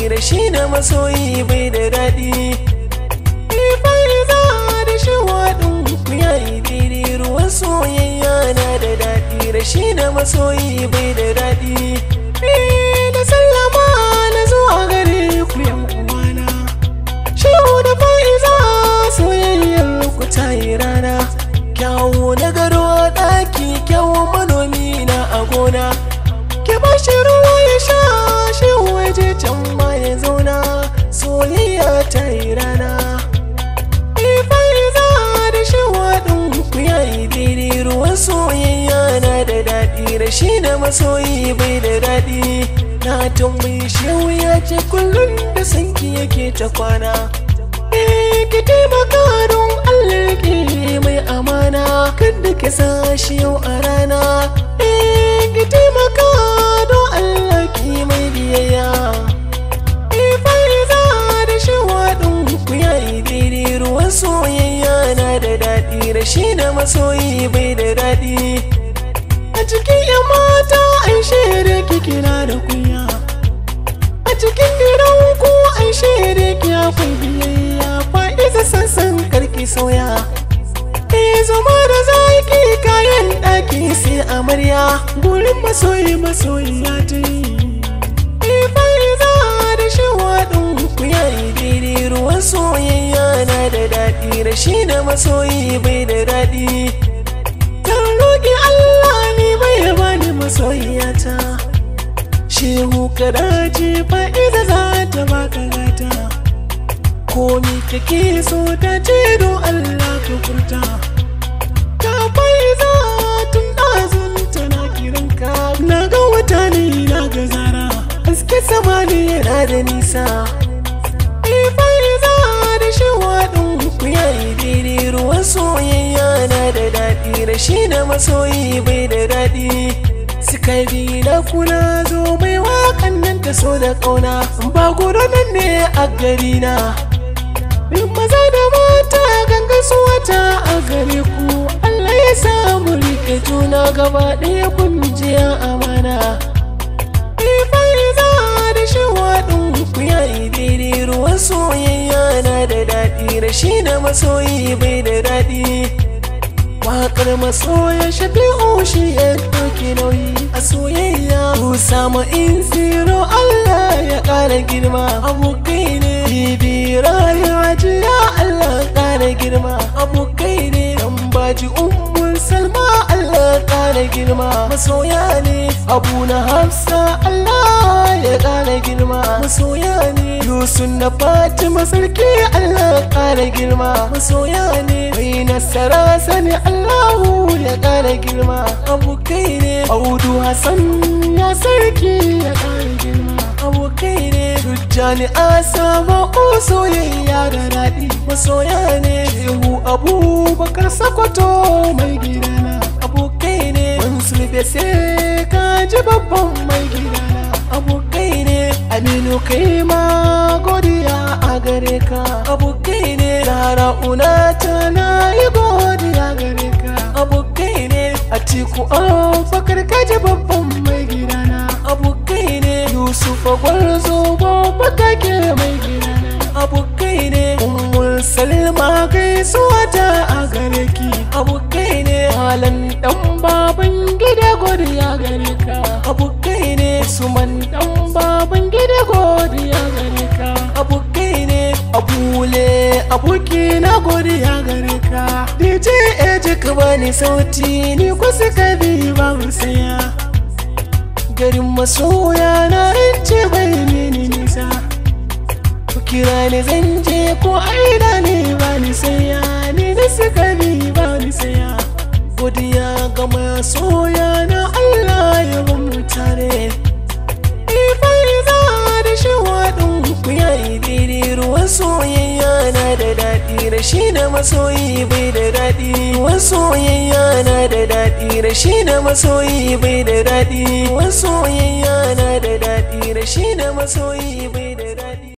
daɗi rashi da masoyi bai da daɗi. Faiza da shewa ɗin ku yayi daidai ruwan soyayya na da daɗi rashi da masoyi bai da daɗi. Da sallama na zuwa gare ku yan uwana, shehu da Faiza soyayyar ku ta yi rana. Kyawu na gado a ɗaki, kyawun manomi na a gona. Ke ba shi ruwa ya sha, shehu ya je can ma ya zauna, soyayya ta yi rana. Faiza da shewa ɗin ku yayi daidai ruwan soyayya na da daɗi rashi da masoyi bai da daɗi. Na tambayi shehu ya ce kullum da sanki yake ta kwana. Ki taimaka don Allah ke mai amana, kada ki sa shi yau a rana. Ki taimaka don Allah ki mai biyayya. Faiza da shewa ɗin ku yayi daidai ruwan soyayya na da daɗi rashi da masoyi bai da daɗi. A cikin 'yan mata ai shaida ki kina da kunya, a cikin gidan ku ai shaida ki akwai biyayya. Faiza sansan karki sauya, zama da zaki kayan ɗaki sai amarya, gurin masoyi masoyiya ta yi. Faiza da shewa ɗin ku yayi daidai ruwan soyayya na da daɗi rashi da masoyi bai da daɗi. Kan roƙi Allah ni bai bani masoyiyata, shehu kadace Faiza za ta baka gata. Komi kake so ta ce don Allah ka furta. Ka Faiza tun ɗazun tana kiranka, na ga wata ne na ga zara, haske sama ne yana da nisa. Faiza da shewa ɗin ku yayi daidai ruwan soyayya na da daɗi rashi da masoyi bai da daɗi. Skype na kula zo mai waƙan nan ta so da ƙauna, ba nan ne a gari na. Maza da mata ganga su wata a gare ku, Allah ya samu rike juna gaba ɗaya kun jiya amana. Faiza da shewa ɗin ku yayi daidai ruwan soyayya na da daɗi rashi da masoyi bai da daɗi. Waƙar masoya Shafi'u shi ya ɗauki nauyi a soyayya. Ku samu in zero Allah ya ƙara girma, abokai ne bibi rayuwa jiya Allah ƙara girma, abokai ne ɗan baji Ummul Salma Allah ƙara girma, masoya ne Abu na Hafsa Allah ya ƙara girma, masoya ne Yusuf na Fatima Sarki Allah ƙara girma, masoya ne mai nasara sani Allahu ya ƙara girma, abokai ne Audu Hassan ya Sarki ya ƙara girma, abokai ne Tujjani Asama soyayya da daɗi, masoya ne Shehu Abubakar Sakwato mai gidana, abokai ne Mansur Bese kaji babban mai gidana, abokai ne Aminu kai ma godiya a gare ka, abokai ne Zara Unata na yi godiya gare ka, abokai ne Atiku Abubakar kaji babban mai gidana, abokai ne Yusuf Gwarzo babba kake mai gidana, abokai ne Ummul Salma gaisuwa ta a gare ki, abokai ne Malam dan baban gida godiya gare ka, abokai ne Usman dan baban gida godiya gare ka, abokai ne Abule aboki na godiya gare ka. DJ Ejik bani sauti ni kusa ka bi babu saya, garin masoya na ce bai mini nisa. Ku kira ni zan je ko aina ne bani saya, ni da suka bi bani saya. Godiya ga masoya na Allah ya ban mutane. Faiza da shewa ɗin ku yayi daidai ruwan soyayya na da daɗi rashi da masoyi bai da daɗi. Ruwan soyayya na da daɗi rashi da masoyi bai da daɗi. Ruwan soyayya na da daɗi rashi da masoyi bai da daɗi.